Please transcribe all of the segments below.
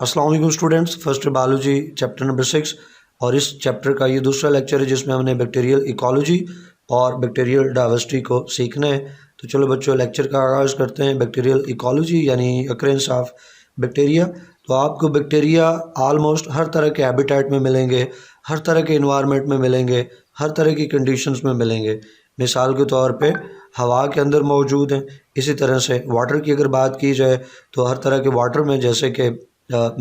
अस्सलाम वालेकुम students, first biology chapter number 6 और इस चैप्टर का ये दूसरा लेक्चर है जिसमें हमने बैक्टीरियल इकोलॉजी और बैक्टीरियल डाइवर्सिटी को सीखना है। तो चलो बच्चों लेक्चर का आगाज़ करते हैं। बैक्टीरियल इकोलॉजी यानी अक्रेंस ऑफ बैक्टीरिया। तो आपको बैक्टीरिया आलमोस्ट हर तरह के हैबिटेट में मिलेंगे, हर तरह के इन्वायरमेंट में मिलेंगे, हर तरह की कंडीशंस में मिलेंगे। मिसाल के तौर पे हवा के अंदर मौजूद हैं। इसी तरह से वाटर की अगर बात की जाए तो हर तरह के वाटर में, जैसे कि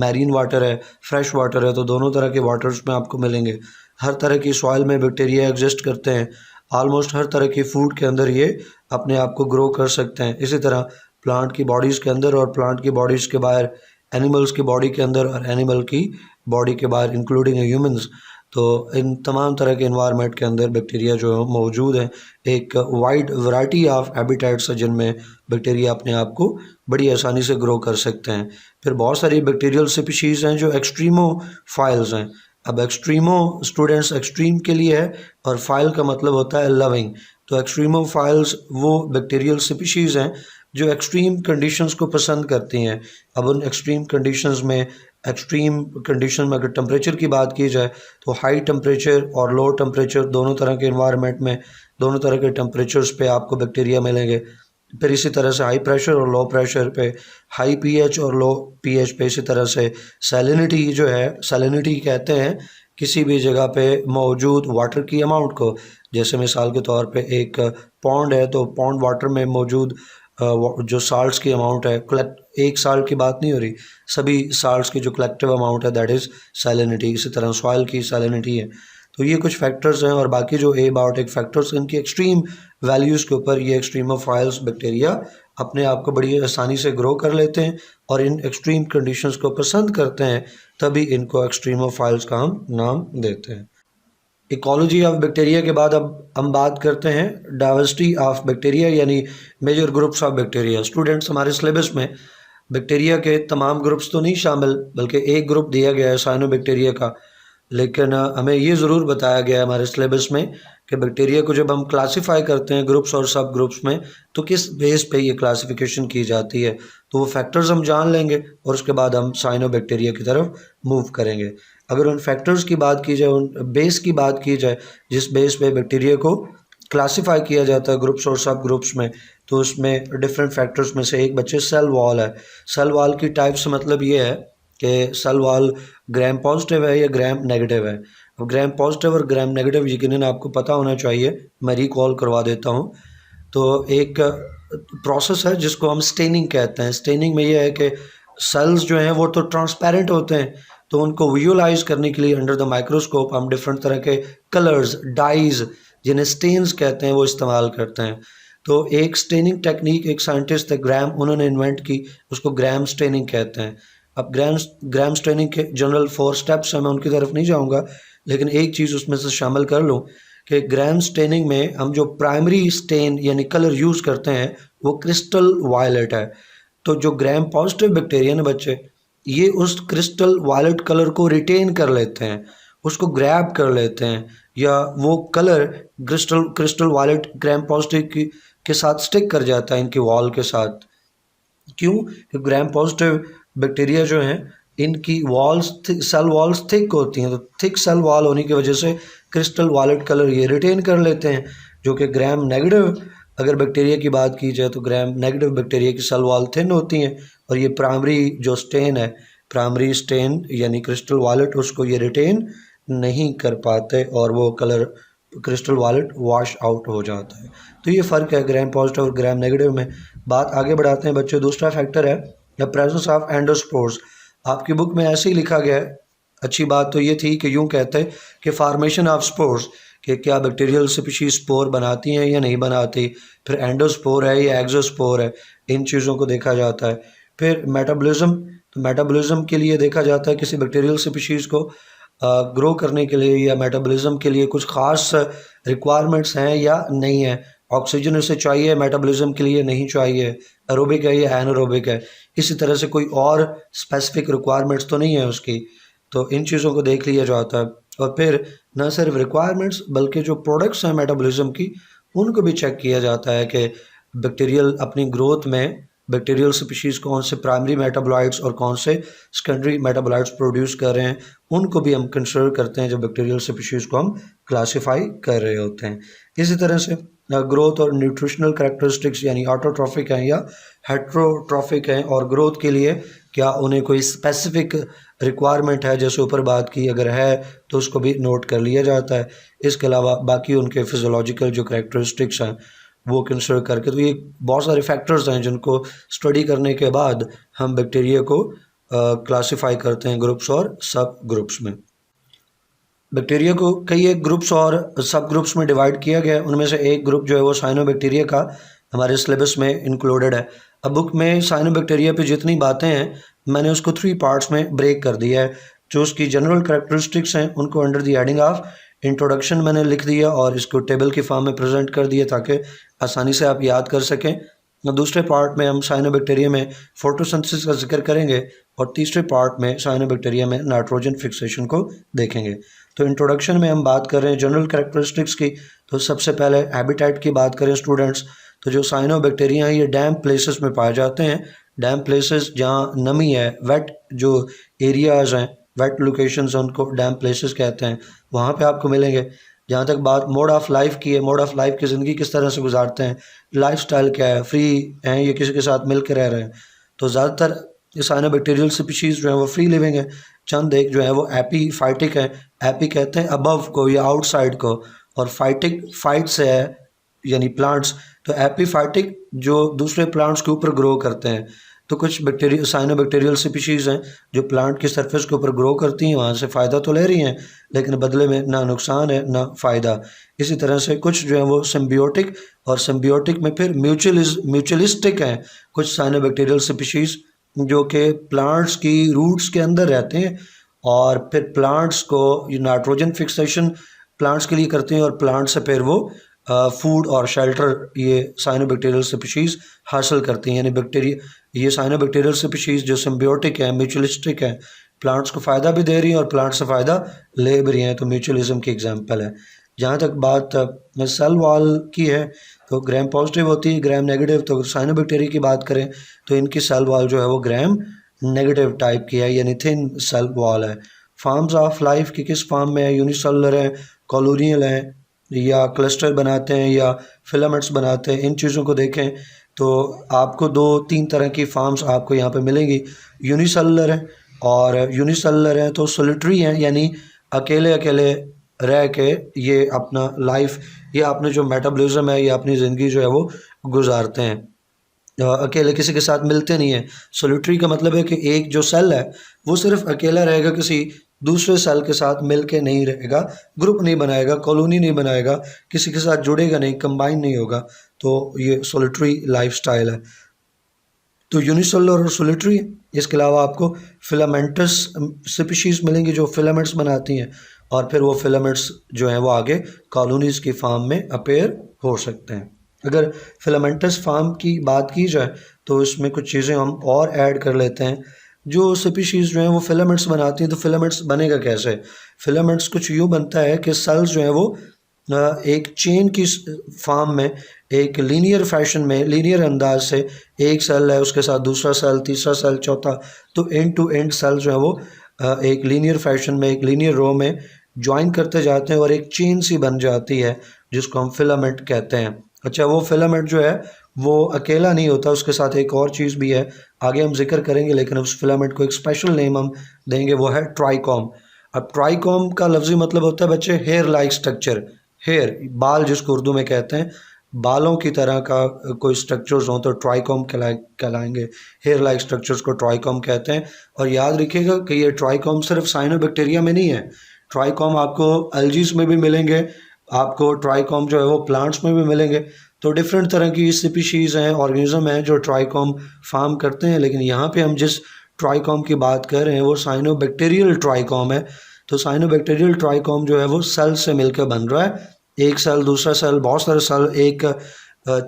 मैरीन वाटर है, फ्रेश वाटर है, तो दोनों तरह के वाटर्स में आपको मिलेंगे। हर तरह की सॉइल में बैक्टीरिया एग्जिस्ट करते हैं। आलमोस्ट हर तरह की फूड के अंदर ये अपने आप को ग्रो कर सकते हैं। इसी तरह प्लांट की बॉडीज़ के अंदर और प्लांट की बॉडीज़ के बाहर, एनिमल्स की बॉडी के अंदर और एनिमल की बॉडी के बाहर, इंक्लूडिंग ह्यूमंस। तो इन तमाम तरह के इन्वायरमेंट के अंदर बैक्टीरिया जो है मौजूद हैं। एक वाइड वैरायटी ऑफ हैबिटेट्स है जिनमें बैक्टीरिया अपने आप को बड़ी आसानी से ग्रो कर सकते हैं। फिर बहुत सारी बैक्टीरियल स्पीशीज़ हैं जो एक्सट्रीमोफाइल्स हैं। अब एक्सट्रीमो स्टूडेंट्स एक्सट्रीम के लिए है और फाइल का मतलब होता है लविंग। तो एक्सट्रीमोफाइल्स वो बैक्टीरियल स्पीशीज़ हैं जो एक्सट्रीम कंडीशंस को पसंद करती हैं। अब उन एक्सट्रीम कंडीशंस में, एक्सट्रीम कंडीशन में अगर टेम्परेचर की बात की जाए तो हाई टेम्परेचर और लो टेम्परेचर, दोनों तरह के इन्वायरमेंट में, दोनों तरह के टेम्परेचर्स पे आपको बैक्टीरिया मिलेंगे। फिर इसी तरह से हाई प्रेशर और लो प्रेशर पे, हाई पीएच और लो पीएच पे, इसी तरह से सैलिनिटी जो है, सैलिनिटी कहते हैं किसी भी जगह पे मौजूद वाटर की अमाउंट को। जैसे मिसाल के तौर पे एक पॉन्ड है तो पॉन्ड वाटर में मौजूद जो साल्ट्स की अमाउंट है, कलेक्ट एक साल्ट की बात नहीं हो रही, सभी साल्ट्स की जो कलेक्टिव अमाउंट है दैट इज़ सैलिनिटी। इसी तरह सॉइल की सैलिनिटी है। तो ये कुछ फैक्टर्स हैं और बाकी जो एबायोटिक फैक्टर्स, इनकी एक्सट्रीम वैल्यूज़ के ऊपर ये एक्सट्रीमोफाइल्स बैक्टीरिया अपने आप को बड़ी आसानी से ग्रो कर लेते हैं और इन एक्सट्रीम कंडीशंस को पसंद करते हैं, तभी इनको एक्सट्रीमोफाइल्स का हम नाम देते हैं। इकोलॉजी ऑफ बैक्टीरिया के बाद अब हम बात करते हैं डाइवर्सिटी ऑफ बैक्टीरिया यानी major groups of bacteria. Students, हमारे सिलेबस में बैक्टीरिया के तमाम ग्रुप्स तो नहीं शामिल, बल्कि एक ग्रुप दिया गया है साइनोबैक्टीरिया का। लेकिन हमें ये ज़रूर बताया गया है हमारे सिलेबस में कि बैक्टीरिया को जब हम क्लासिफाई करते हैं ग्रुप्स और सब ग्रुप्स में तो किस बेस पे ये क्लासिफिकेशन की जाती है। तो वो फैक्टर्स हम जान लेंगे और उसके बाद हम साइनोबैक्टीरिया की तरफ मूव करेंगे। अगर उन फैक्टर्स की बात की जाए, उन बेस की बात की जाए जिस बेस पे बैक्टीरिया को क्लासिफाई किया जाता है ग्रुप्स और सब ग्रुप्स में, तो उसमें डिफरेंट फैक्टर्स में से एक बच्चे सेल वॉल है। सेल वॉल की टाइप्स मतलब ये है कि सेल वॉल ग्राम पॉजिटिव है या ग्राम नेगेटिव है। अब ग्राम पॉजिटिव और ग्राम नेगेटिव यकीनन आपको पता होना चाहिए, मैं रिकॉल करवा देता हूँ। तो एक प्रोसेस है जिसको हम स्टेनिंग कहते हैं। स्टेनिंग में ये है कि सेल्स जो हैं वो तो ट्रांसपेरेंट होते हैं, तो उनको विजुअलाइज करने के लिए अंडर द माइक्रोस्कोप हम डिफरेंट तरह के कलर्स, डाइज, जिन्हें स्टेन्स कहते हैं, वो इस्तेमाल करते हैं। तो एक स्टेनिंग टेक्निक, एक साइंटिस्ट है ग्राम, उन्होंने इन्वेंट की, उसको ग्राम स्टेनिंग कहते हैं। अब ग्राम स्टेनिंग के जनरल 4 स्टेप्स हैं, मैं उनकी तरफ नहीं जाऊंगा, लेकिन एक चीज़ उसमें से शामिल कर लूँ कि ग्राम स्टेनिंग में हम जो प्राइमरी स्टेन यानी कलर यूज़ करते हैं वो क्रिस्टल वायलेट है। तो जो ग्राम पॉजिटिव बैक्टीरिया ने बच्चे, ये उस क्रिस्टल वायलेट कलर को रिटेन कर लेते हैं, उसको ग्रैब कर लेते हैं, या वो colour crystal violet gram positive के साथ स्टिक कर जाता है इनकी वॉल के साथ। क्यों? कि ग्राम पॉजिटिव बैक्टीरिया जो हैं इनकी वॉल्स, सेल वॉल्स थिक होती हैं, तो थिक सेल वॉल होने की वजह से क्रिस्टल वायलेट कलर ये रिटेन कर लेते हैं। जो कि ग्राम नेगेटिव अगर बैक्टीरिया की बात की जाए तो ग्राम नेगेटिव बैक्टीरिया की सेल वॉल थिन होती हैं और ये प्राइमरी जो स्टेन है, प्राइमरी स्टेन यानी क्रिस्टल वायलेट, उसको ये रिटेन नहीं कर पाते और वो colour crystal violet wash out हो जाता है। तो ये फ़र्क है ग्राम पॉजिटिव और ग्राम नेगेटिव में। बात आगे बढ़ाते हैं बच्चों। दूसरा फैक्टर है द प्रेजेंस ऑफ एंडोस्पोर्स। आपकी बुक में ऐसे ही लिखा गया है। अच्छी बात तो ये थी कि यूँ कहते हैं कि फार्मेशन ऑफ स्पोर्स, कि क्या बैक्टीरियल स्पीशीज स्पोर बनाती हैं या नहीं बनाती। फिर एंडोस्पोर है या एक्सोस्पोर है, इन चीज़ों को देखा जाता है। फिर मेटाबॉलिज्म, तो मेटाबॉलिज्म के लिए देखा जाता है किसी बैक्टीरियल स्पीशीज़ को ग्रो करने के लिए या मेटाबॉलिज्म के लिए कुछ ख़ास रिक्वायरमेंट्स हैं या नहीं है। ऑक्सीजन उसे चाहिए मेटाबॉलिज्म के लिए, नहीं चाहिए, एरोबिक है या एनारोबिक है, इसी तरह से कोई और स्पेसिफिक रिक्वायरमेंट्स तो नहीं है उसकी। तो इन चीज़ों को देख लिया जाता है। और फिर न सिर्फ रिक्वायरमेंट्स बल्कि जो प्रोडक्ट्स हैं मेटाबॉलिज्म की, उनको भी चेक किया जाता है कि बैक्टीरियल अपनी ग्रोथ में बैक्टीरियल स्पीशीज़ कौन से प्राइमरी मेटाबोलाइट्स और कौन से सेकेंडरी मेटाबोलाइट्स प्रोड्यूस कर रहे हैं, उनको भी हम कंसिडर करते हैं जब बैक्टीरियल स्पीशीज़ को हम क्लासीफाई कर रहे होते हैं। इसी तरह से ग्रोथ और न्यूट्रिशनल कैरेक्टरिस्टिक्स यानी ऑटोट्रॉफिक हैं या हेट्रोट्रॉफिक हैं, और ग्रोथ के लिए क्या उन्हें कोई स्पेसिफिक रिक्वायरमेंट है, जैसे ऊपर बात की, अगर है तो उसको भी नोट कर लिया जाता है। इसके अलावा बाकी उनके फिजियोलॉजिकल जो कैरेक्टरिस्टिक्स हैं वो कंसिडर करके, तो ये बहुत सारे फैक्टर्स हैं जिनको स्टडी करने के बाद हम बैक्टीरिया को क्लासीफाई करते हैं ग्रुप्स और सब ग्रुप्स में। बैक्टीरिया को कई एक ग्रुप्स और सब ग्रुप्स में डिवाइड किया गया है। उनमें से एक ग्रुप जो है वो साइनोबैक्टीरिया का हमारे सिलेबस में इंक्लूडेड है। अब बुक में साइनोबैक्टीरिया पे जितनी बातें हैं मैंने उसको 3 पार्ट्स में ब्रेक कर दिया है। जो उसकी जनरल कैरेक्टरिस्टिक्स हैं उनको under the heading of introduction मैंने लिख दिया और इसको टेबल की फॉर्म में प्रेजेंट कर दिया ताकि आसानी से आप याद कर सकें। दूसरे पार्ट में हम साइनोबैक्टीरिया में फोटोसिंथेसिस का जिक्र करेंगे और तीसरे पार्ट में साइनोबैक्टीरिया में नाइट्रोजन फिक्सेशन को देखेंगे। तो इंट्रोडक्शन में हम बात कर रहे हैं जनरल कैरेक्टरिस्टिक्स की। तो सबसे पहले हैबिटेट की बात करें स्टूडेंट्स, तो जो साइनोबैक्टीरिया हैं ये डैम्प प्लेसेस में पाए जाते हैं। डैम्प प्लेसेस जहाँ नमी है, वेट जो एरियाज़ हैं, वेट लोकेशंस हैं, उनको डैम्प प्लेसेस कहते हैं, वहाँ पे आपको मिलेंगे। जहाँ तक बात मोड ऑफ़ लाइफ की है, मोड ऑफ़ लाइफ की ज़िंदगी किस तरह से गुजारते हैं, लाइफस्टाइल क्या है, फ्री हैं या किसी के साथ मिल कर रह रहे हैं, तो ज़्यादातर ये साइनोबैक्टीरियल स्पीशीज़ जो है वो फ्री लिविंग है। चंद एक जो है वो एपीफाइटिक है। एपी कहते हैं अबव को या आउटसाइड को, और फाइटिक फाइट से है यानी प्लांट्स। तो एपीफाइटिक जो दूसरे प्लांट्स के ऊपर ग्रो करते हैं। तो कुछ बैक्टीरिया साइनोबैक्टीरियल स्पीशीज़ हैं जो प्लांट की सरफेस के ऊपर ग्रो करती हैं, वहाँ से फ़ायदा तो ले रही हैं लेकिन बदले में ना नुकसान है ना फ़ायदा। इसी तरह से कुछ जो है वो सिम्बियोटिक, और सिम्बियोटिक में फिर म्यूचुअलिस्टिक हैं कुछ साइनोबैक्टीरियल स्पीशीज़ जो कि प्लांट्स की रूट्स के अंदर रहते हैं और फिर प्लांट्स को नाइट्रोजन फिक्सेशन प्लांट्स के लिए करते हैं और प्लांट से फिर वो फूड और शेल्टर ये साइनोबैक्टीरियल स्पीशीज़ हासिल करती हैं। यानी बैक्टीरिया ये साइनोबैक्टीरियल स्पीशीज़ जो सिम्बियोटिक है, म्यूचुअलिस्टिक है, प्लांट्स को फ़ायदा भी दे रही हैं और प्लांट से फ़ायदा ले भी रही हैं, तो म्यूचुअलिज्म की एग्जांपल है। जहाँ तक बात सेल वॉल की है तो ग्राम पॉजिटिव होती है, ग्राम नेगेटिव। तो साइनोबैक्टीरिया की बात करें तो इनकी सेल वॉल जो है वो ग्राम नेगेटिव टाइप की है, यानी थिन सेल वॉल है। फॉर्म्स ऑफ लाइफ की किस फॉर्म में है, यूनिसेलुलर है, कॉलोनियल है, या क्लस्टर बनाते हैं या फिलामेंट्स बनाते हैं। इन चीज़ों को देखें तो आपको 2-3 तरह की फॉर्म्स आपको यहाँ पे मिलेंगी। यूनिसेलुलर है, और यूनिसेलुलर है तो सोलिटरी हैं, यानी अकेले अकेले रह के ये अपना लाइफ या अपने जो मेटाबॉलिज्म है या अपनी ज़िंदगी जो है वो गुजारते हैं, अकेले किसी के साथ मिलते नहीं हैं। सोलिटरी का मतलब है कि एक जो सेल है वो सिर्फ अकेला रहेगा, किसी दूसरे सेल के साथ मिल के नहीं रहेगा, ग्रुप नहीं बनाएगा, कॉलोनी नहीं बनाएगा, किसी के साथ जुड़ेगा नहीं, कंबाइन नहीं होगा। तो ये सोलिटरी लाइफस्टाइल है। तो यूनिसेलुलर और सोलिटरी। इसके अलावा आपको फिलामेंटस स्पीशीज़ मिलेंगी जो फिलामेंट्स बनाती हैं, और फिर वो फिलामेंट्स जो हैं वो आगे कॉलोनीज़ की फॉर्म में अपेयर हो सकते हैं। अगर फिलामेंटस फॉर्म की बात की जाए तो इसमें कुछ चीज़ें हम और ऐड कर लेते हैं। जो स्पीशीज़ जो हैं वो फिलामेंट्स बनाती हैं, तो फिलामेंट्स बनेगा कैसे? फिलामेंट्स कुछ यूँ बनता है कि सेल्स जो हैं वो एक चेन की फॉर्म में, एक लीनियर फैशन में, लीनियर अंदाज से एक सेल है उसके साथ दूसरा सेल, तीसरा सेल, चौथा, तो एंड टू एंड सेल जो है वो एक लीनियर फैशन में, एक लीनियर रो में ज्वाइन करते जाते हैं और एक चेन सी बन जाती है जिसको हम फिलामेंट कहते हैं। अच्छा, वो फिलामेंट जो है वो अकेला नहीं होता, उसके साथ एक और चीज़ भी है, आगे हम जिक्र करेंगे, लेकिन उस फिलामेंट को एक स्पेशल नेम हम देंगे, वो है ट्राइकॉम। अब ट्राइकॉम का लफ्ज़ी मतलब होता है बच्चे हेयर लाइक स्ट्रक्चर। हेयर बाल जिसको उर्दू में कहते हैं, बालों की तरह का कोई स्ट्रक्चर्स हों तो ट्राइकॉम कहलाएंगे। हेयर लाइक स्ट्रक्चर्स को ट्राइकॉम कहते हैं। और याद रखिएगा कि ये ट्राइकॉम सिर्फ साइनोबैक्टीरिया में नहीं है, ट्राइकॉम आपको एल्जीज में भी मिलेंगे, आपको ट्राइकॉम जो है वो प्लांट्स में भी मिलेंगे। तो डिफरेंट तरह की स्पीशीज़ हैं, ऑर्गेनिज्म हैं जो ट्राइकॉम फार्म करते हैं, लेकिन यहाँ पे हम जिस ट्राइकॉम की बात कर रहे हैं वो साइनोबैक्टीरियल ट्राइकॉम है। तो साइनोबैक्टीरियल ट्राइकॉम जो है वो सेल से मिलकर बन रहा है, एक सेल दूसरा सेल, बहुत सारे सेल एक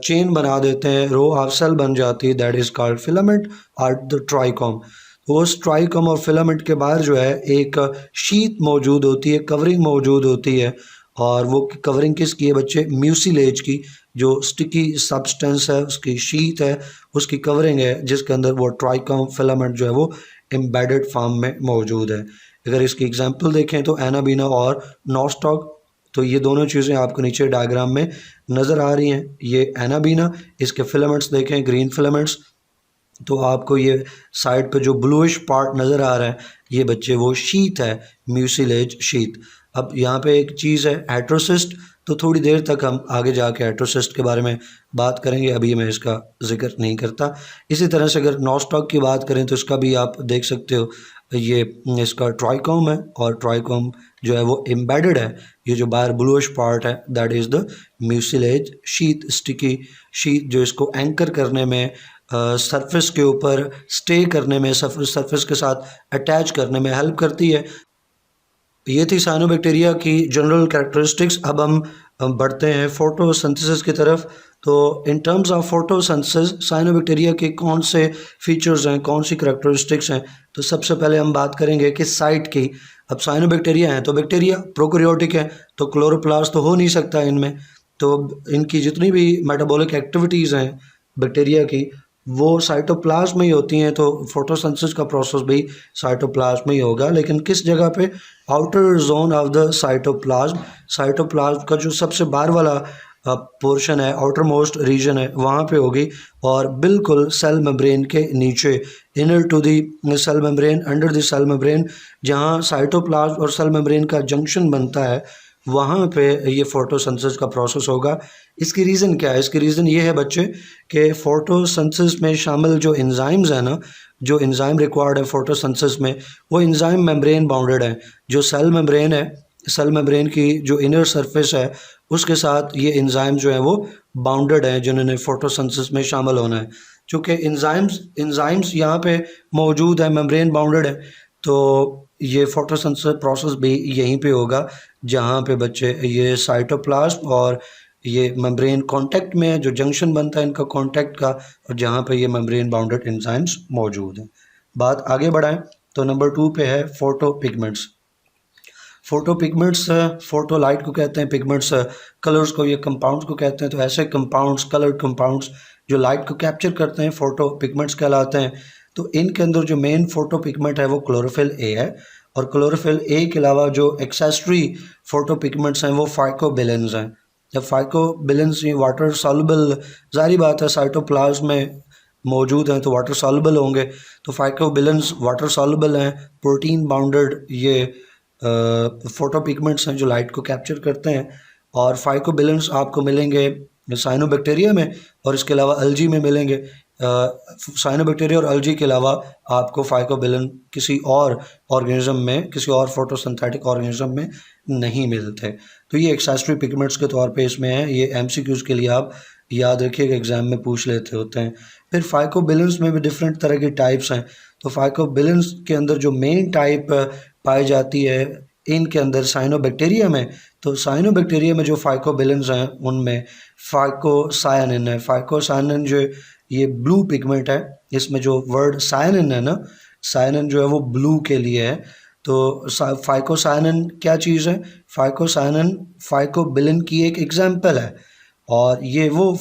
चेन बना देते हैं, रो ऑफ सेल बन जाती है, दैट इज़ कॉल्ड फिलामेंट और द ट्राइकॉम। उस ट्राइकॉम और फिलामेंट के बाहर जो है एक शीट मौजूद होती है, कवरिंग मौजूद होती है, और वो कवरिंग किसकी है बच्चे? म्यूसिलेज की। जो स्टिकी सब्सटेंस है, उसकी शीट है, उसकी कवरिंग है, जिसके अंदर वो ट्राइकोम फिलामेंट जो है वो एम्बेडेड फॉर्म में मौजूद है। अगर इसकी एग्जांपल देखें तो एनाबीना और नॉस्टॉक, तो ये दोनों चीज़ें आपको नीचे डायग्राम में नज़र आ रही हैं। ये एनाबीना, इसके फिलामेंट्स देखें, ग्रीन फिलामेंट्स, तो आपको ये साइड पे जो ब्लूइश पार्ट नज़र आ रहा है, ये बच्चे वो शीट है, म्यूसिलेज शीट। अब यहाँ पे एक चीज़ है हेट्रोसिस्ट, तो थोड़ी देर तक हम आगे जाके हेट्रोसिस्ट के बारे में बात करेंगे, अभी मैं इसका जिक्र नहीं करता। इसी तरह से अगर नॉस्टॉक की बात करें तो इसका भी आप देख सकते हो, ये इसका ट्राइकोम है, और ट्राइकोम जो है वो एम्बेडेड है। ये जो बाहर ब्लूइश पार्ट है that is the mucilage sheet, sticky sheet, जो इसको एंकर करने में, सरफेस के ऊपर स्टे करने में, सरफेस के साथ अटैच करने में हेल्प करती है। ये थी साइनोबैक्टीरिया की जनरल कैरेक्टरिस्टिक्स। अब हम बढ़ते हैं फोटोसिंथेसिस की तरफ। तो in terms of photosynthesis cyanobacteria के कौन से फीचर्स हैं, कौन सी कैरेक्टरिस्टिक्स हैं, तो सबसे पहले हम बात करेंगे कि साइट की। अब साइनोबैक्टीरिया हैं तो बैक्टीरिया प्रोकैरियोटिक है, तो क्लोरोप्लास्ट तो हो नहीं सकता इनमें, तो इनकी जितनी भी मेटाबॉलिक एक्टिविटीज़ हैं बैक्टीरिया की, वो साइटोप्लाज्म में ही होती हैं, तो फोटोसिंथेसिस का प्रोसेस भी साइटोप्लाज्म में ही होगा। लेकिन किस जगह पे? Outer zone of the cytoplasm. Cytoplasm का जो सबसे बाहर वाला पोर्शन है, आउटर मोस्ट रीजन है, वहाँ पे होगी, और बिल्कुल सेल मेम्ब्रेन के नीचे, inner to the cell membrane, under the cell membrane, जहाँ साइटोप्लाज्म और सेल मेम्ब्रेन का जंक्शन बनता है, वहाँ पे ये फोटोसिंथेसिस का प्रोसेस होगा। इसकी रीज़न क्या है? इसकी रीज़न ये है बच्चे कि फोटोसिंथेसिस में शामिल जो एंजाइम्स हैं ना, जो एंजाइम रिक्वायर्ड है फोटोसिंथेसिस में, वो एंजाइम मेम्ब्रेन बाउंडेड है। जो सेल मेम्ब्रेन है, सेल मेम्ब्रेन की जो इनर सरफेस है, उसके साथ ये एंजाइम जो है वो बाउंडेड है, जिन्होंने फोटोसिंथेसिस में शामिल होना है। चूँकि एंजाइम्स यहाँ पे मौजूद है, मेम्ब्रेन बाउंडेड है, तो ये फोटोसिंथेसिस प्रोसेस भी यहीं पे होगा, जहाँ पे बच्चे ये साइटोप्लाज्म और ये मेम्ब्रेन कांटेक्ट में है, जो जंक्शन बनता है इनका कांटेक्ट का, और जहाँ पे ये मेम्ब्रेन बाउंडेड एंजाइम्स मौजूद हैं। बात आगे बढ़ाएं तो नंबर 2 पे है photo pigments. Photo pigments, photo light को कहते हैं, पिगमेंट्स कलर्स को, ये कंपाउंड्स को कहते हैं। तो ऐसे कंपाउंड्स, कलर्ड कंपाउंड्स जो लाइट को कैप्चर करते हैं, फोटो पिगमेंट्स कहलाते हैं। तो इनके अंदर जो मेन फोटो पिगमेंट है वो क्लोरोफिल ए है, और क्लोरोफिल ए के अलावा जो एक्सेसरी फोटो पिगमेंट्स हैं वो फाइकोबिलेंस हैं। जब फाइकोबिलेंस ये वाटर सॉल्युबल, जारी बात है साइटोप्लाज्म में मौजूद हैं तो वाटर सॉल्युबल होंगे, तो फाइकोबिलेंस वाटर सॉल्युबल हैं, प्रोटीन बाउंडेड ये फोटो पिगमेंट्स हैं जो लाइट को कैप्चर करते हैं। और फाइकोबिलेंस आपको मिलेंगे साइनोबैक्टीरिया में, और इसके अलावा अल्जी में मिलेंगे। साइनोबैक्टीरिया और अल्जी के अलावा आपको फाइकोबिलेन किसी और ऑर्गेनिज्म में, किसी और फोटोसिंथेटिक ऑर्गेनिज्म में नहीं मिलते। तो ये एक्सेसरी पिगमेंट्स के तौर पे इसमें है। ये एमसीक्यूज़ के लिए आप याद रखिएगा, एग्जाम में पूछ लेते होते हैं। फिर फाइकोबिलेंस में भी डिफरेंट तरह की टाइप्स हैं। तो फाइकोबिलेंस के अंदर जो मेन टाइप पाई जाती है इनके अंदर साइनोबैक्टीरिया में, तो साइनोबैक्टीरिया में जो फाइकोबिलेंस हैं उनमें फाइकोसायानिन है। फाइकोसायानिन जो ये ब्लू पिगमेंट है, इसमें जो वर्ड सायानिन है ना, सायानिन जो है वो ब्लू के लिए है। तो फाइकोसायानिन क्या चीज़ है? फाइकोसायानिन फाइकोबिलेन की एक एग्जाम्पल है, और ये वो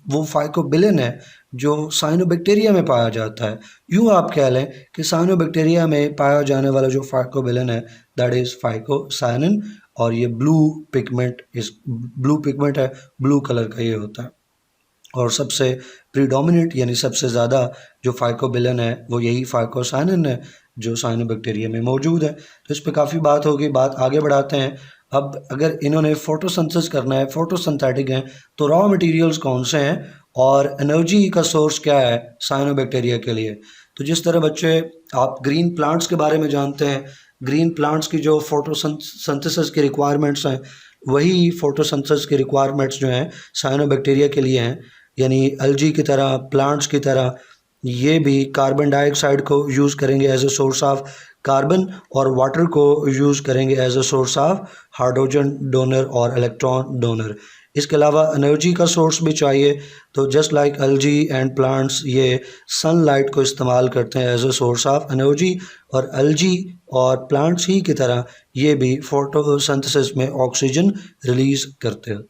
फाइकोबिलेन है जो साइनोबैक्टीरिया में पाया जाता है। यूँ आप कह लें कि साइनोबैक्टीरिया में पाया जाने वाला जो फाइकोबिलेन है दैट इज़ फाइकोसायानिन, और ये ब्लू पिगमेंट है, ब्लू कलर का ये होता है। और सबसे प्रीडोमिनेंट यानी सबसे ज़्यादा जो फाइकोबिलेन है वो यही फाइकोसायानिन है जो साइनोबैक्टीरिया में मौजूद है। तो इस पर काफ़ी बात होगी, बात आगे बढ़ाते हैं। अब अगर इन्होंने फोटोसिंथेसिस करना है, फोटोसिंथेटिक हैं, तो रॉ मटेरियल्स कौन से हैं और एनर्जी का सोर्स क्या है साइनोबैक्टीरिया के लिए? तो जिस तरह बच्चे आप ग्रीन प्लांट्स के बारे में जानते हैं, ग्रीन प्लांट्स की जो फोटोसिंथेसिस की रिक्वायरमेंट्स हैं, वही फोटोसिंथेसिस की रिक्वायरमेंट्स जो हैं साइनोबैक्टीरिया के लिए हैं। यानी एल्गी की तरह, प्लांट्स की तरह ये भी कार्बन डाइऑक्साइड को यूज़ करेंगे as a source of carbon, और वाटर को यूज़ करेंगे as a source of hydrogen donor और इलेक्ट्रॉन डोनर। इसके अलावा एनर्जी का सोर्स भी चाहिए, तो just like algae and plants ये सनलाइट को इस्तेमाल करते हैं as a source of energy, और एल्गी और प्लांट्स ही की तरह ये भी फोटोसिंथेसिस में ऑक्सीजन रिलीज़ करते हैं।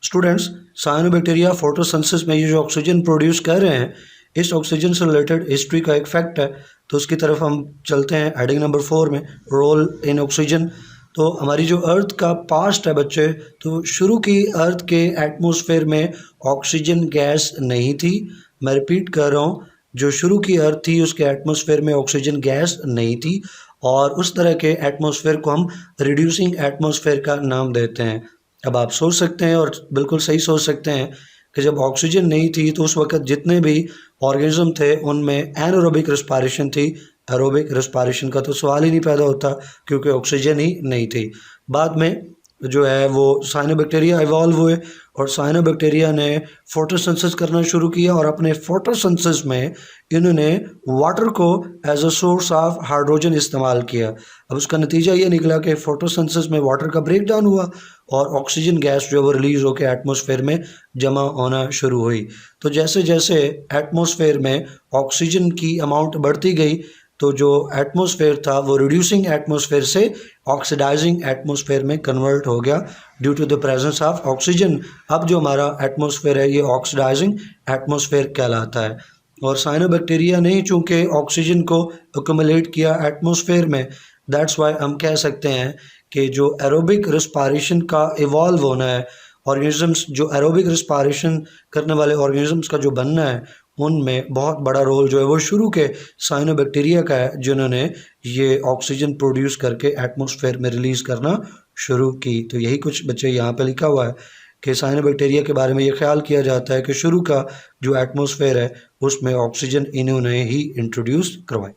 स्टूडेंट्स, साइनोबैक्टीरिया फोटोसिंथेसिस में ये जो ऑक्सीजन प्रोड्यूस कर रहे हैं, इस ऑक्सीजन से रिलेटेड हिस्ट्री का एक फैक्ट है, तो उसकी तरफ हम चलते हैं। हेडिंग नंबर 4 में रोल इन ऑक्सीजन। तो हमारी जो अर्थ का पास्ट है बच्चे, तो शुरू की अर्थ के एटमॉस्फेयर में ऑक्सीजन गैस नहीं थी। मैं रिपीट कर रहा हूँ, जो शुरू की अर्थ थी उसके एटमॉस्फेयर में ऑक्सीजन गैस नहीं थी, और उस तरह के एटमॉस्फेयर को हम रिड्यूसिंग एटमॉस्फेयर का नाम देते हैं। अब आप सोच सकते हैं, और बिल्कुल सही सोच सकते हैं, कि जब ऑक्सीजन नहीं थी तो उस वक्त जितने भी ऑर्गेनिज्म थे उनमें एनारोबिक रेस्पिरेशन थी। एरोबिक रेस्पिरेशन का तो सवाल ही नहीं पैदा होता, क्योंकि ऑक्सीजन ही नहीं थी। बाद में जो है वो साइनोबैक्टीरिया इवॉल्व हुए, और साइनोबैक्टीरिया ने फोटोसिंथेसिस करना शुरू किया, और अपने फोटोसिंथेसिस में इन्होंने वाटर को as a source of hydrogen इस्तेमाल किया। अब उसका नतीजा ये निकला कि फोटोसिंथेसिस में वाटर का ब्रेक डाउन हुआ, और ऑक्सीजन गैस जो वो रिलीज़ होकर एटमॉस्फेयर में जमा होना शुरू हुई। तो जैसे जैसे एटमॉस्फेयर में ऑक्सीजन की अमाउंट बढ़ती गई, तो जो एटमॉस्फेयर था वो रिड्यूसिंग एटमॉस्फेयर से ऑक्सीडाइजिंग एटमॉस्फेयर में कन्वर्ट हो गया due to the presence of oxygen. अब जो हमारा एटमॉस्फेयर है ये ऑक्सीडाइजिंग एटमॉस्फेयर कहलाता है। और साइनोबैक्टीरिया ने चूँकि ऑक्सीजन को एक्युमुलेट किया एटमॉस्फेयर में, दैट्स वाई हम कह सकते हैं कि जो एरोबिक रेस्पिरेशन का इवॉल्व होना है, ऑर्गेनिजम्स जो एरोबिक रेस्पिरेशन करने वाले ऑर्गेनिजम्स का जो बनना है, उनमें बहुत बड़ा रोल जो है वो शुरू के साइनोबैक्टीरिया का है, जिन्होंने ये ऑक्सीजन प्रोड्यूस करके एटमॉस्फेयर में रिलीज़ करना शुरू की। तो यही कुछ बच्चे यहाँ पे लिखा हुआ है कि साइनोबैक्टीरिया के बारे में ये ख्याल किया जाता है कि शुरू का जो एटमॉस्फेयर है उसमें ऑक्सीजन इन्होंने ही इंट्रोड्यूस करवाई।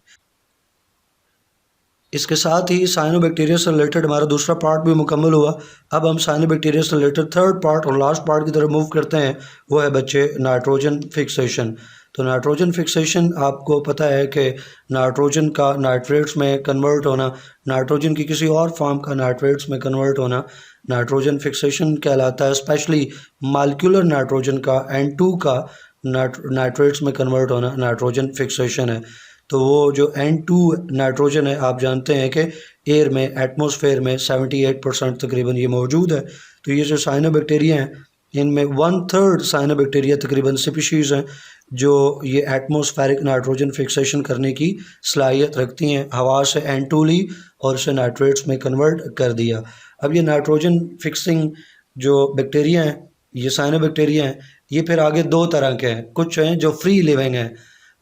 इसके साथ ही साइनोबैक्टीरिया से रिलेटेड हमारा दूसरा पार्ट भी मुकम्मल हुआ। अब हम साइनोबैक्टीरिया से रिलेटेड थर्ड पार्ट और लास्ट पार्ट की तरफ मूव करते हैं, वो है बच्चे नाइट्रोजन फिक्सेशन। तो नाइट्रोजन फिक्सेशन आपको पता है कि नाइट्रोजन का नाइट्रेट्स में कन्वर्ट होना, नाइट्रोजन की किसी और फॉर्म का नाइट्रेट्स में कन्वर्ट होना नाइट्रोजन फिक्सेशन कहलाता है। स्पेशली मालिक्यूलर नाइट्रोजन का N2 का नाइट्रेट्स में कन्वर्ट होना नाइट्रोजन फिक्सेशन है। तो वो जो N2 नाइट्रोजन है, आप जानते हैं कि एयर में, एटमॉस्फेयर में 78% तकरीबन ये मौजूद है। तो ये जो साइनोबैक्टीरिया हैं, इनमें 1/3 साइनोबैक्टीरिया तकरीबन स्पीशीज़ हैं जो ये एटमॉस्फेरिक नाइट्रोजन फिक्सेशन करने की सलाहियत रखती हैं। हवा से N2 ली और इसे नाइट्रेट्स में कन्वर्ट कर दिया। अब ये नाइट्रोजन फिक्सिंग जो बैक्टीरिया हैं, ये साइनोबैक्टीरिया हैं, ये फिर आगे दो तरह के हैं। कुछ हैं जो फ्री लिविंग हैं,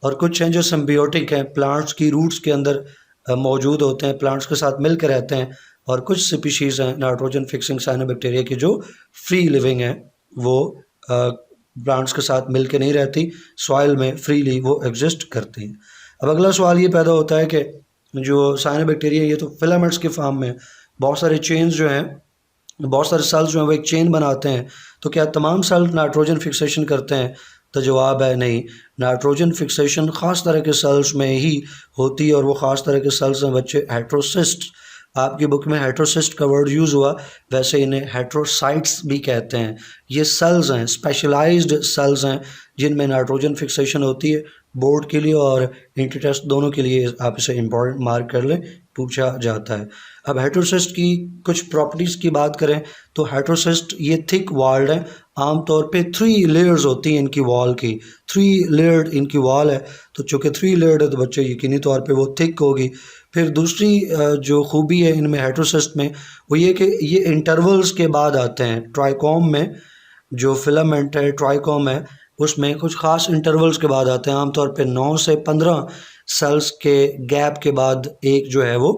और कुछ हैं जो सिम्बियोटिक हैं, प्लांट्स की रूट्स के अंदर मौजूद होते हैं, प्लांट्स के साथ मिल कर रहते हैं। और कुछ स्पीशीज़ हैं नाइट्रोजन फिक्सिंग साइनोबैक्टीरिया की जो फ्री लिविंग हैं, वो प्लांट्स के साथ मिल के नहीं रहती, सॉइल में फ्रीली वो एग्जिस्ट करती हैं। अब अगला सवाल ये पैदा होता है कि जो साइनोबैक्टीरिया ये तो फिलामेंट्स के फॉर्म में, बहुत सारे चेन्स जो हैं, बहुत सारे सेल्स जो हैं वो एक चेन बनाते हैं। तो क्या तमाम सेल नाइट्रोजन फिक्सेशन करते हैं? तो जवाब है नहीं। नाइट्रोजन फिक्सेशन ख़ास तरह के सेल्स में ही होती है, और वो ख़ास तरह के सेल्स हैं बच्चे हेट्रोसिस्ट। आपकी बुक में हेट्रोसिस्ट का वर्ड यूज़ हुआ, वैसे इन्हें हेट्रोसाइट्स भी कहते हैं। ये सेल्स हैं, स्पेशलाइज्ड सेल्स हैं, जिनमें नाइट्रोजन फिक्सेशन होती है। बोर्ड के लिए और इंटी टेस्ट दोनों के लिए आप इसे इम्पॉर्टेंट मार्क कर लें, पूछा जाता है। अब हेट्रोसिस्ट की कुछ प्रॉपर्टीज़ की बात करें तो हेट्रोसिस्ट ये थिक वॉल्ड है। आमतौर पे 3 लेयर्स होती हैं इनकी वॉल की, 3 लेयर्ड इनकी वॉल है। तो चूँकि 3 लेयर्ड है तो बच्चे यकीनी तौर पे वो थिक होगी। फिर दूसरी जो खूबी है इनमें हेट्रोसिस्ट में, वो ये कि ये इंटरवल्स के बाद आते हैं। ट्राइकोम में जो फिलामेंट है, ट्राइकोम है, उसमें कुछ ख़ास इंटरवल्स के बाद आते हैं। आमतौर पे 9 से 15 सेल्स के गैप के बाद एक जो है वो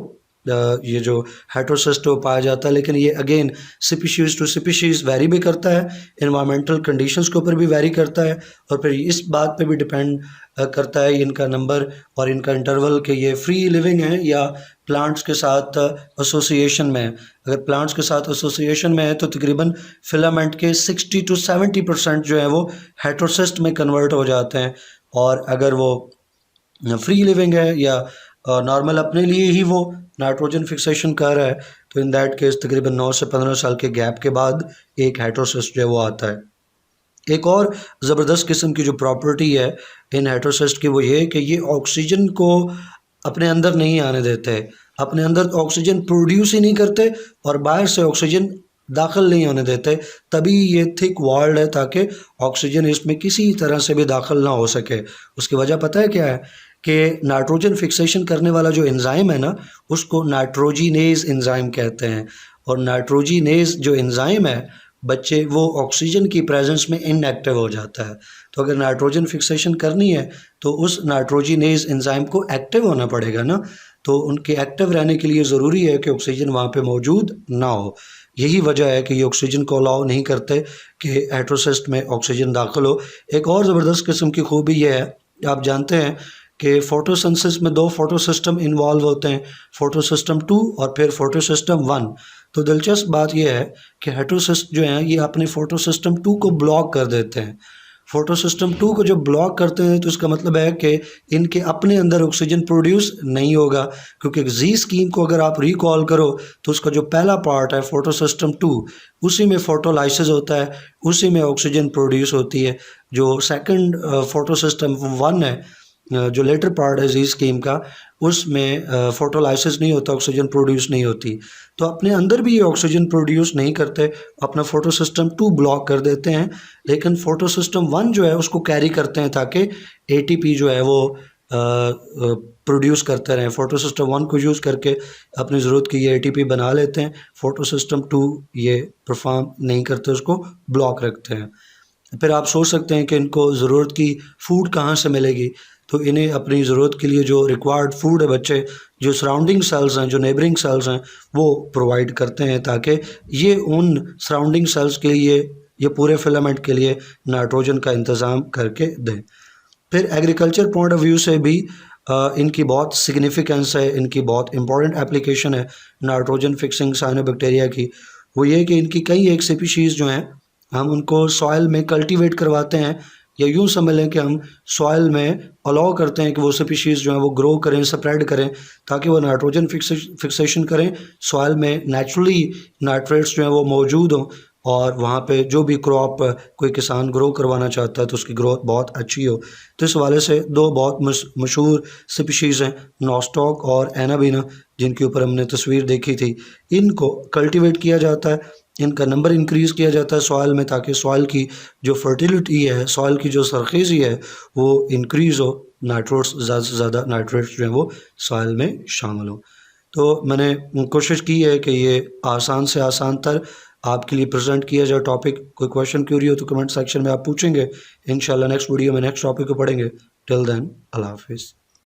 ये जो हेट्रोसिस्ट वो पाया जाता है। लेकिन ये again species to species vary भी करता है, इन्वायरमेंटल कंडीशंस के ऊपर भी वेरी करता है, और फिर इस बात पे भी डिपेंड करता है इनका नंबर और इनका इंटरवल कि ये फ्री लिविंग है या प्लांट्स के साथ एसोसिएशन में है। अगर प्लांट्स के साथ एसोसिएशन में है तो तकरीबन फिलामेंट के 60 to 70% जो है वो हेट्रोसिस्ट में कन्वर्ट हो जाते हैं, और अगर वो फ्री लिविंग है या नॉर्मल अपने लिए ही वो नाइट्रोजन फिक्सेशन कर रहा है, तो इन दैट केस तकरीबन 9 से 15 साल के गैप के बाद एक हेट्रोसिस्ट जो है वो आता है। एक और ज़बरदस्त किस्म की जो प्रॉपर्टी है इन हेट्रोसिस्ट की, वो ये है कि ये ऑक्सीजन को अपने अंदर नहीं आने देते, अपने अंदर ऑक्सीजन प्रोड्यूस ही नहीं करते, और बाहर से ऑक्सीजन दाखिल नहीं होने देते, तभी ये थिक वॉल्ड है ताकि ऑक्सीजन इसमें किसी तरह से भी दाखिल ना हो सके। उसकी वजह पता है क्या है कि नाइट्रोजन फिक्सेशन करने वाला जो एंजाइम है ना, उसको नाइट्रोजिनेज एंजाइम कहते हैं। और नाइट्रोजिनेज जो एंजाइम है बच्चे, वो ऑक्सीजन की प्रेजेंस में इनएक्टिव हो जाता है। तो अगर नाइट्रोजन फिक्सेशन करनी है तो उस नाइट्रोजिनेज एंजाइम को एक्टिव होना पड़ेगा ना, तो उनके एक्टिव रहने के लिए ज़रूरी है कि ऑक्सीजन वहाँ पे मौजूद ना हो। यही वजह है कि ये ऑक्सीजन को अलाउ नहीं करते कि हेटेरोसिस्ट में ऑक्सीजन दाखिल हो। एक और ज़बरदस्त किस्म की खूबी ये है, आप जानते हैं कि फोटोसिंथेसिस में 2 फोटो सिस्टम इन्वॉल्व होते हैं, फोटो सिस्टम 2 और फिर फोटो सिस्टम 1। तो दिलचस्प बात यह है कि हेटेरोसिस्ट जो हैं ये अपने फोटो सिस्टम 2 को ब्लॉक कर देते हैं। फोटो सिस्टम 2 को जब ब्लॉक करते हैं तो इसका मतलब है कि इनके अपने अंदर ऑक्सीजन प्रोड्यूस नहीं होगा, क्योंकि जी स्कीम को अगर आप रिकॉल करो तो उसका जो पहला पार्ट है फोटो सिस्टम 2, उसी में फोटोलाइसिस होता है, उसी में ऑक्सीजन प्रोड्यूस होती है। जो सेकंड फोटो सिस्टम 1 है, जो लेटर पार्ट है जी स्कीम का, उसमें फोटोलाइसिस नहीं होता, ऑक्सीजन प्रोड्यूस नहीं होती। तो अपने अंदर भी ये ऑक्सीजन प्रोड्यूस नहीं करते, अपना फोटो सिस्टम 2 ब्लॉक कर देते हैं, लेकिन फोटो सिस्टम 1 जो है उसको कैरी करते हैं ताकि एटीपी जो है वो प्रोड्यूस करते रहें। फोटो सिस्टम 1 को यूज़ करके अपनी ज़रूरत की ये एटीपी बना लेते हैं, फोटो सिस्टम 2 ये परफॉर्म नहीं करते, उसको ब्लॉक रखते हैं। फिर आप सोच सकते हैं कि इनको ज़रूरत की फ़ूड कहाँ से मिलेगी, तो इन्हें अपनी ज़रूरत के लिए जो रिक्वायर्ड फूड है बच्चे, जो सराउंडिंग सेल्स हैं, जो नेबरिंग सेल्स हैं, वो प्रोवाइड करते हैं ताकि ये उन सराउंडिंग सेल्स के लिए, ये पूरे फिलामेंट के लिए नाइट्रोजन का इंतज़ाम करके दें। फिर एग्रीकल्चर पॉइंट ऑफ व्यू से भी इनकी बहुत सिग्निफिकेंस है, इनकी बहुत इंपॉर्टेंट एप्लीकेशन है नाइट्रोजन फिक्सिंग साइनोबैक्टीरिया की। वो ये कि इनकी कई एक स्पीशीज़ जो हैं हम उनको सॉइल में कल्टीवेट करवाते हैं, या यूँ समझ लें कि हम सॉइल में अलाउ करते हैं कि वो स्पीशीज़ जो हैं वो ग्रो करें, स्प्रेड करें, ताकि वो नाइट्रोजन फिक्सेशन करें, सॉइल में नेचुरली नाइट्रेट्स जो हैं वो मौजूद हों, और वहाँ पे जो भी क्रॉप कोई किसान ग्रो करवाना चाहता है तो उसकी ग्रोथ बहुत अच्छी हो। तो इस हवाले से 2 बहुत मशहूर स्पीशीज़ हैं, नॉस्टॉक और एनाबीना, जिनके ऊपर हमने तस्वीर देखी थी। इनको कल्टीवेट किया जाता है, इनका नंबर इंक्रीज़ किया जाता है सॉइल में, ताकि सॉइल की जो फर्टिलिटी है, सॉइल की जो सरखेज़ी है वो इंक्रीज़ हो, नाइट्रोट्स ज़्यादा से ज़्यादा नाइट्रेट्स जो हैं वो सॉइल में शामिल हो। तो मैंने कोशिश की है कि ये आसान से आसान तर आपके लिए प्रेजेंट किया जाए टॉपिक। कोई क्वेश्चन क्यूरी हो तो कमेंट सेक्शन में आप पूछेंगे, इंशाल्लाह नेक्स्ट वीडियो में नेक्स्ट टॉपिक को पढ़ेंगे। टिल देन अल्लाह हाफिज़।